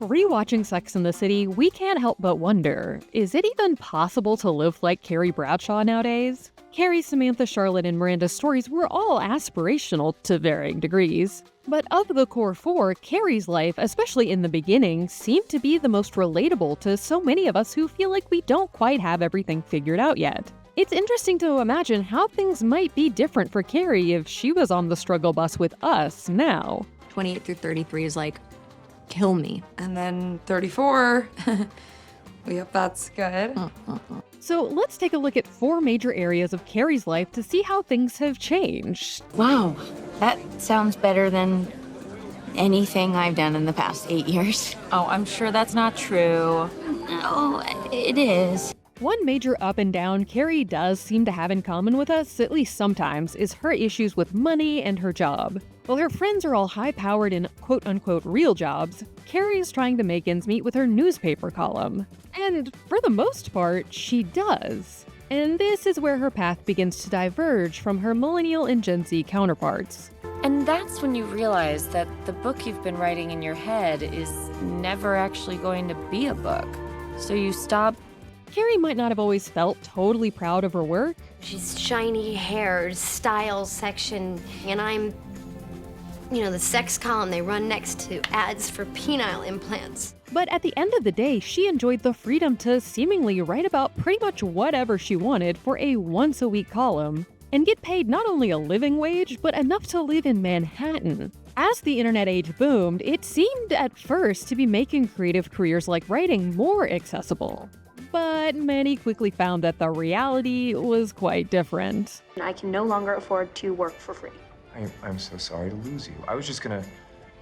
Rewatching Sex and the City, we can't help but wonder, is it even possible to live like Carrie Bradshaw nowadays? Carrie, Samantha, Charlotte, and Miranda's stories were all aspirational to varying degrees. But of the core four, Carrie's life, especially in the beginning, seemed to be the most relatable to so many of us who feel like we don't quite have everything figured out yet. It's interesting to imagine how things might be different for Carrie if she was on the struggle bus with us now. 28 through 33 is like, kill me. And then 34, yep, that's good. So let's take a look at 4 major areas of Carrie's life to see how things have changed. Wow, that sounds better than anything I've done in the past 8 years. Oh, I'm sure that's not true. No, it is. One major up and down Carrie does seem to have in common with us, at least sometimes, is her issues with money and her job. While her friends are all high-powered in quote-unquote real jobs, Carrie is trying to make ends meet with her newspaper column. And for the most part, she does. And this is where her path begins to diverge from her Millennial and Gen Z counterparts. And that's when you realize that the book you've been writing in your head is never actually going to be a book. So you stop. Carrie might not have always felt totally proud of her work. She's shiny haired, style section, and I'm, the sex column they run next to ads for penile implants. But at the end of the day, she enjoyed the freedom to seemingly write about pretty much whatever she wanted for a once-a-week column, and get paid not only a living wage, but enough to live in Manhattan. As the internet age boomed, it seemed at first to be making creative careers like writing more accessible. But many quickly found that the reality was quite different. I can no longer afford to work for free. I'm so sorry to lose you. I was just gonna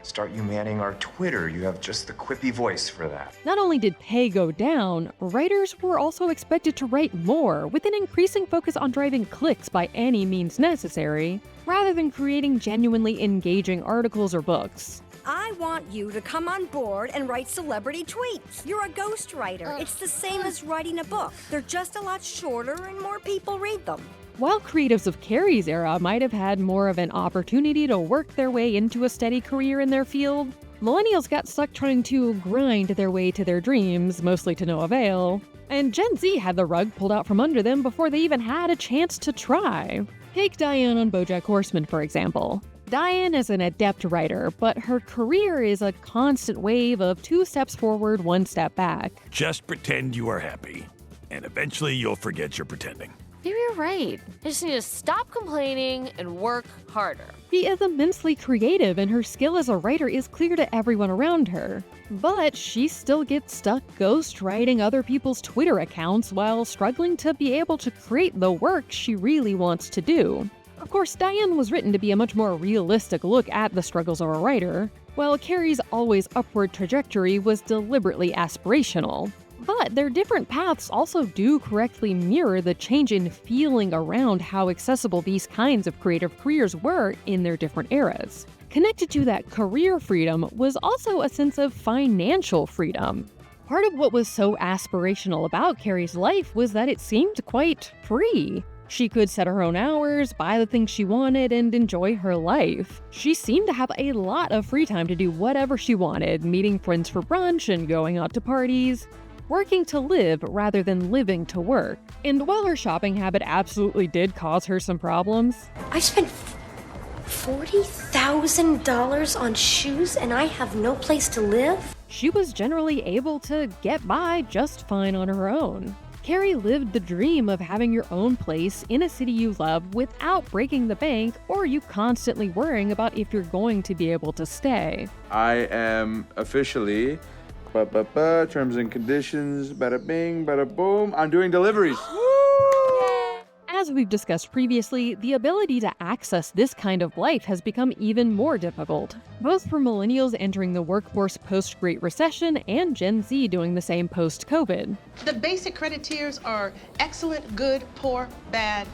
start you manning our Twitter. You have just the quippy voice for that. Not only did pay go down, writers were also expected to write more, with an increasing focus on driving clicks by any means necessary, rather than creating genuinely engaging articles or books. I want you to come on board and write celebrity tweets. You're a ghostwriter. It's the same as writing a book. They're just a lot shorter and more people read them. While creatives of Carrie's era might have had more of an opportunity to work their way into a steady career in their field, millennials got stuck trying to grind their way to their dreams, mostly to no avail, and Gen Z had the rug pulled out from under them before they even had a chance to try. Take Diane on BoJack Horseman, for example. Diane is an adept writer, but her career is a constant wave of 2 steps forward, 1 step back. Just pretend you are happy, and eventually you'll forget you're pretending. Maybe you're right. I just need to stop complaining and work harder. She is immensely creative, and her skill as a writer is clear to everyone around her. But she still gets stuck ghostwriting other people's Twitter accounts while struggling to be able to create the work she really wants to do. Of course, Diane was written to be a much more realistic look at the struggles of a writer, while Carrie's always upward trajectory was deliberately aspirational. But their different paths also do correctly mirror the change in feeling around how accessible these kinds of creative careers were in their different eras. Connected to that career freedom was also a sense of financial freedom. Part of what was so aspirational about Carrie's life was that it seemed quite free. She could set her own hours, buy the things she wanted, and enjoy her life. She seemed to have a lot of free time to do whatever she wanted, meeting friends for brunch and going out to parties, working to live rather than living to work. And while her shopping habit absolutely did cause her some problems, I spent $40,000 on shoes and I have no place to live? She was generally able to get by just fine on her own. Carrie lived the dream of having your own place in a city you love without breaking the bank or you constantly worrying about if you're going to be able to stay. I am officially, terms and conditions, bada bing, bada boom, I'm doing deliveries. As we've discussed previously, the ability to access this kind of life has become even more difficult, both for millennials entering the workforce post-Great Recession and Gen Z doing the same post-COVID. The basic credit tiers are excellent, good, poor, bad.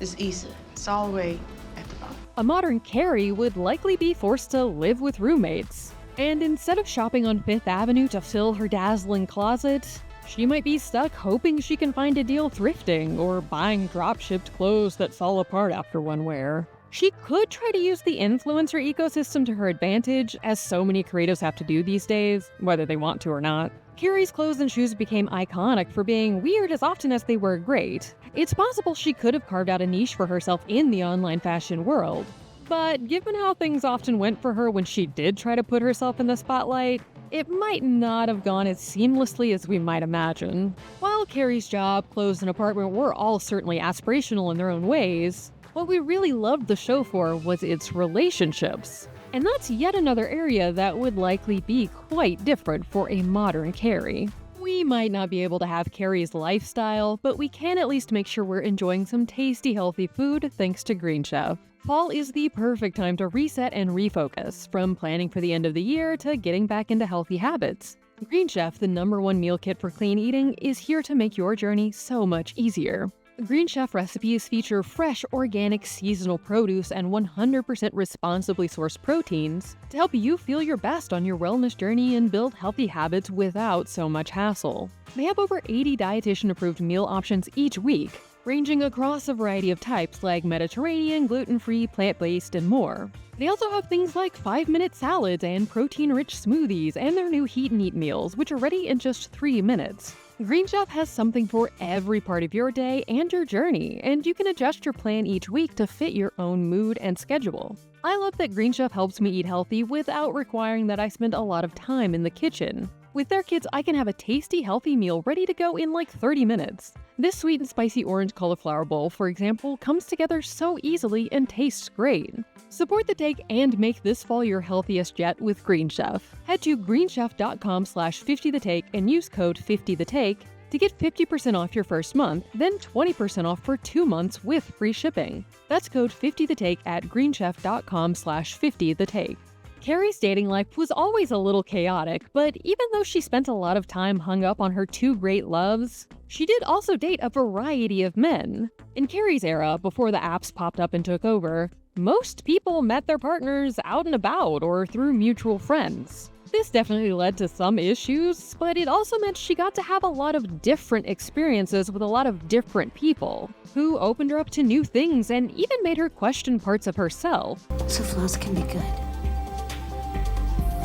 This is easy. It's all the way at the bottom. A modern Carrie would likely be forced to live with roommates. And instead of shopping on Fifth Avenue to fill her dazzling closet, she might be stuck hoping she can find a deal thrifting or buying drop-shipped clothes that fall apart after one wear. She could try to use the influencer ecosystem to her advantage, as so many creatives have to do these days, whether they want to or not. Carrie's clothes and shoes became iconic for being weird as often as they were great. It's possible she could have carved out a niche for herself in the online fashion world. But given how things often went for her when she did try to put herself in the spotlight, it might not have gone as seamlessly as we might imagine. While Carrie's job, clothes, and apartment were all certainly aspirational in their own ways, what we really loved the show for was its relationships. And that's yet another area that would likely be quite different for a modern Carrie. We might not be able to have Carrie's lifestyle, but we can at least make sure we're enjoying some tasty, healthy food thanks to Green Chef. Fall is the perfect time to reset and refocus, from planning for the end of the year to getting back into healthy habits. Green Chef, the #1 meal kit for clean eating, is here to make your journey so much easier. Green Chef recipes feature fresh, organic, seasonal produce and 100% responsibly sourced proteins to help you feel your best on your wellness journey and build healthy habits without so much hassle. They have over 80 dietitian-approved meal options each week, ranging across a variety of types like Mediterranean, gluten-free, plant-based, and more. They also have things like 5-minute salads and protein-rich smoothies, and their new Heat and Eat meals, which are ready in just 3 minutes. Green Chef has something for every part of your day and your journey, and you can adjust your plan each week to fit your own mood and schedule. I love that Green Chef helps me eat healthy without requiring that I spend a lot of time in the kitchen. With their kits, I can have a tasty, healthy meal ready to go in like 30 minutes. This sweet and spicy orange cauliflower bowl, for example, comes together so easily and tastes great. Support the take and make this fall your healthiest yet with Green Chef. Head to greenchef.com/50thetake and use code 50thetake to get 50% off your first month, then 20% off for 2 months with free shipping. That's code 50thetake at greenchef.com/50thetake. Carrie's dating life was always a little chaotic, but even though she spent a lot of time hung up on her 2 great loves, she did also date a variety of men. In Carrie's era, before the apps popped up and took over, most people met their partners out and about or through mutual friends. This definitely led to some issues, but it also meant she got to have a lot of different experiences with a lot of different people, who opened her up to new things and even made her question parts of herself. So flaws can be good.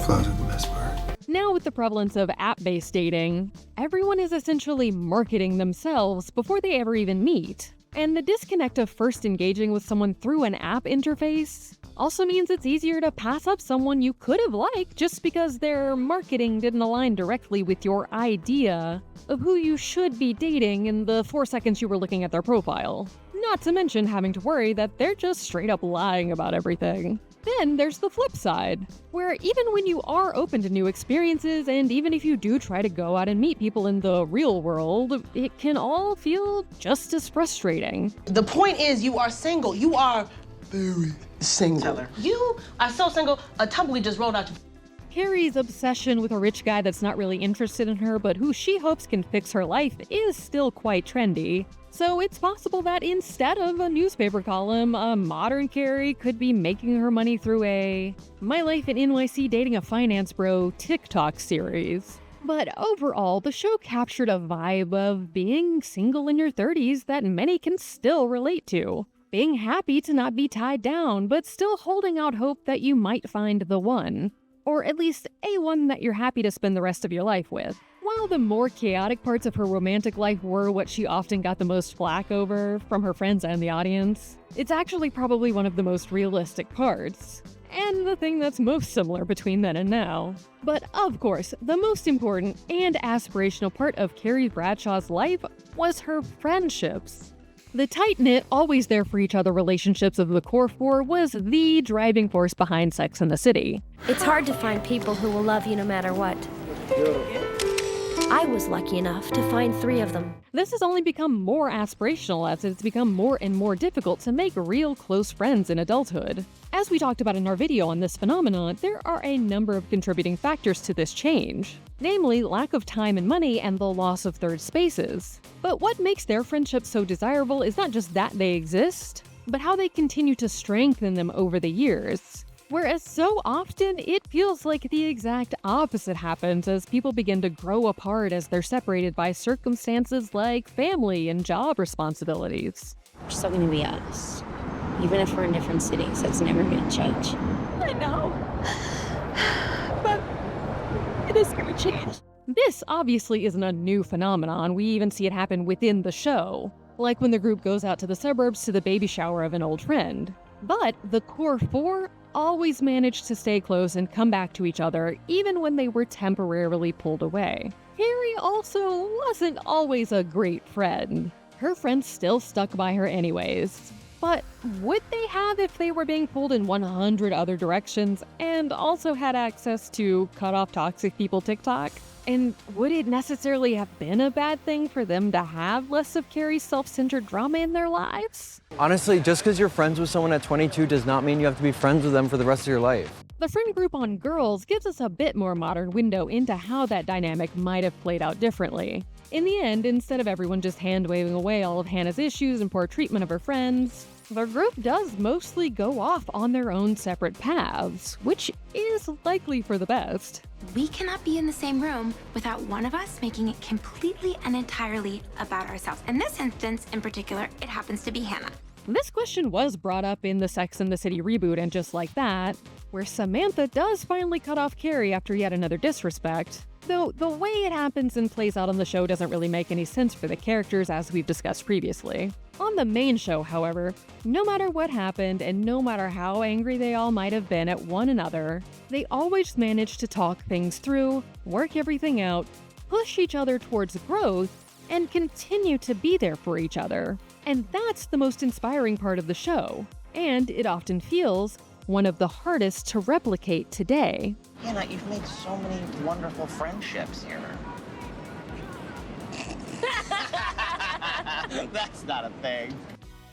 Flaws are the best part. Now with the prevalence of app-based dating, everyone is essentially marketing themselves before they ever even meet. And the disconnect of first engaging with someone through an app interface also means it's easier to pass up someone you could have liked just because their marketing didn't align directly with your idea of who you should be dating in the 4 seconds you were looking at their profile. Not to mention having to worry that they're just straight up lying about everything. Then there's the flip side, where even when you are open to new experiences, and even if you do try to go out and meet people in the real world, it can all feel just as frustrating. The point is, you are single. You are very single. You are so single, a tumbleweed just rolled out your... Carrie's obsession with a rich guy that's not really interested in her but who she hopes can fix her life is still quite trendy. So it's possible that instead of a newspaper column, a modern Carrie could be making her money through a My Life in NYC Dating a Finance Bro TikTok series. But overall, the show captured a vibe of being single in your 30s that many can still relate to. Being happy to not be tied down, but still holding out hope that you might find the one. Or at least a one that you're happy to spend the rest of your life with. While the more chaotic parts of her romantic life were what she often got the most flack over from her friends and the audience, it's actually probably one of the most realistic parts. And the thing that's most similar between then and now. But of course, the most important and aspirational part of Carrie Bradshaw's life was her friendships. The tight-knit, always there for each other relationships of the core four was the driving force behind Sex and the City. It's hard to find people who will love you no matter what. I was lucky enough to find 3 of them. This has only become more aspirational as it's become more and more difficult to make real close friends in adulthood. As we talked about in our video on this phenomenon, there are a number of contributing factors to this change. Namely, lack of time and money and the loss of third spaces. But what makes their friendships so desirable is not just that they exist, but how they continue to strengthen them over the years. Whereas so often, it feels like the exact opposite happens as people begin to grow apart as they're separated by circumstances like family and job responsibilities. It's still gonna be us. Even if we're in different cities, that's never gonna change. I know. But it is gonna change. This obviously isn't a new phenomenon. We even see it happen within the show, like when the group goes out to the suburbs to the baby shower of an old friend. But the core four always managed to stay close and come back to each other, even when they were temporarily pulled away. Carrie also wasn't always a great friend. Her friends still stuck by her anyways. But would they have if they were being pulled in 100 other directions and also had access to cut off toxic people TikTok? And would it necessarily have been a bad thing for them to have less of Carrie's self-centered drama in their lives? Honestly, just because you're friends with someone at 22 does not mean you have to be friends with them for the rest of your life. The friend group on Girls gives us a bit more modern window into how that dynamic might have played out differently. In the end, instead of everyone just hand-waving away all of Hannah's issues and poor treatment of her friends, the group does mostly go off on their own separate paths, which is likely for the best. We cannot be in the same room without one of us making it completely and entirely about ourselves. In this instance, in particular, it happens to be Hannah. This question was brought up in the Sex and the City reboot and Just Like That, where Samantha does finally cut off Carrie after yet another disrespect, though the way it happens and plays out on the show doesn't really make any sense for the characters as we've discussed previously. On the main show, however, no matter what happened and no matter how angry they all might have been at one another, they always managed to talk things through, work everything out, push each other towards growth, and continue to be there for each other. And that's the most inspiring part of the show, and it often feels one of the hardest to replicate today. Hannah, you've made so many wonderful friendships here. That's not a thing.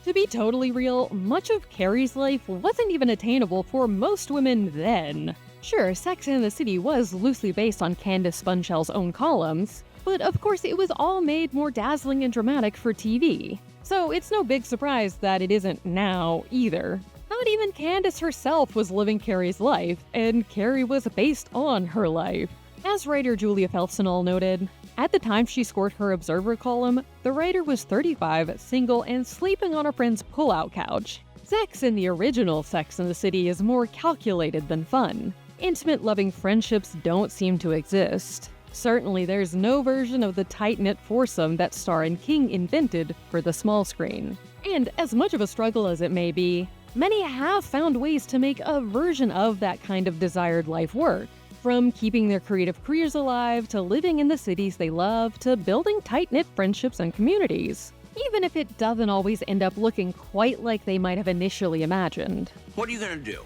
To be totally real, much of Carrie's life wasn't even attainable for most women then. Sure, Sex and the City was loosely based on Candace Spunshell's own columns, but of course it was all made more dazzling and dramatic for TV. So it's no big surprise that it isn't now either. Not even Candace herself was living Carrie's life, and Carrie was based on her life. As writer Julia Felsenal noted, at the time she scored her Observer column, the writer was 35, single, and sleeping on a friend's pull-out couch. Sex in the original Sex and the City is more calculated than fun. Intimate, loving friendships don't seem to exist. Certainly, there's no version of the tight-knit foursome that Starr and King invented for the small screen. And as much of a struggle as it may be, many have found ways to make a version of that kind of desired life work. From keeping their creative careers alive, to living in the cities they love, to building tight-knit friendships and communities. Even if it doesn't always end up looking quite like they might have initially imagined. What are you gonna do?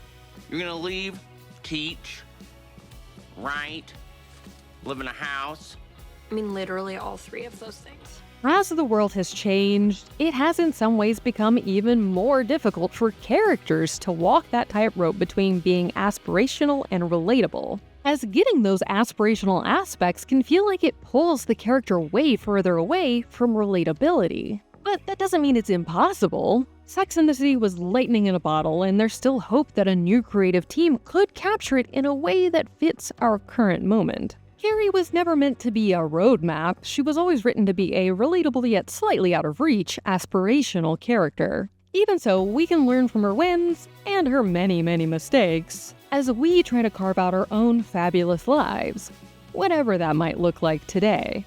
You're gonna leave, teach, write, live in a house? I mean, literally all three of those things. As the world has changed, it has in some ways become even more difficult for characters to walk that tightrope between being aspirational and relatable, as getting those aspirational aspects can feel like it pulls the character way further away from relatability. But that doesn't mean it's impossible. Sex and the City was lightning in a bottle, and there's still hope that a new creative team could capture it in a way that fits our current moment. Carrie was never meant to be a roadmap. She was always written to be a relatable yet slightly out of reach, aspirational character. Even so, we can learn from her wins and her many, many mistakes as we try to carve out our own fabulous lives, whatever that might look like today.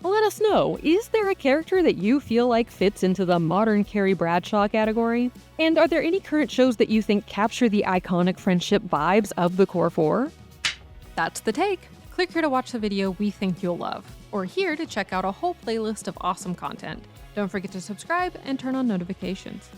Let us know, is there a character that you feel like fits into the modern Carrie Bradshaw category? And are there any current shows that you think capture the iconic friendship vibes of the core four? That's the take. Click here to watch the video we think you'll love, or here to check out a whole playlist of awesome content. Don't forget to subscribe and turn on notifications.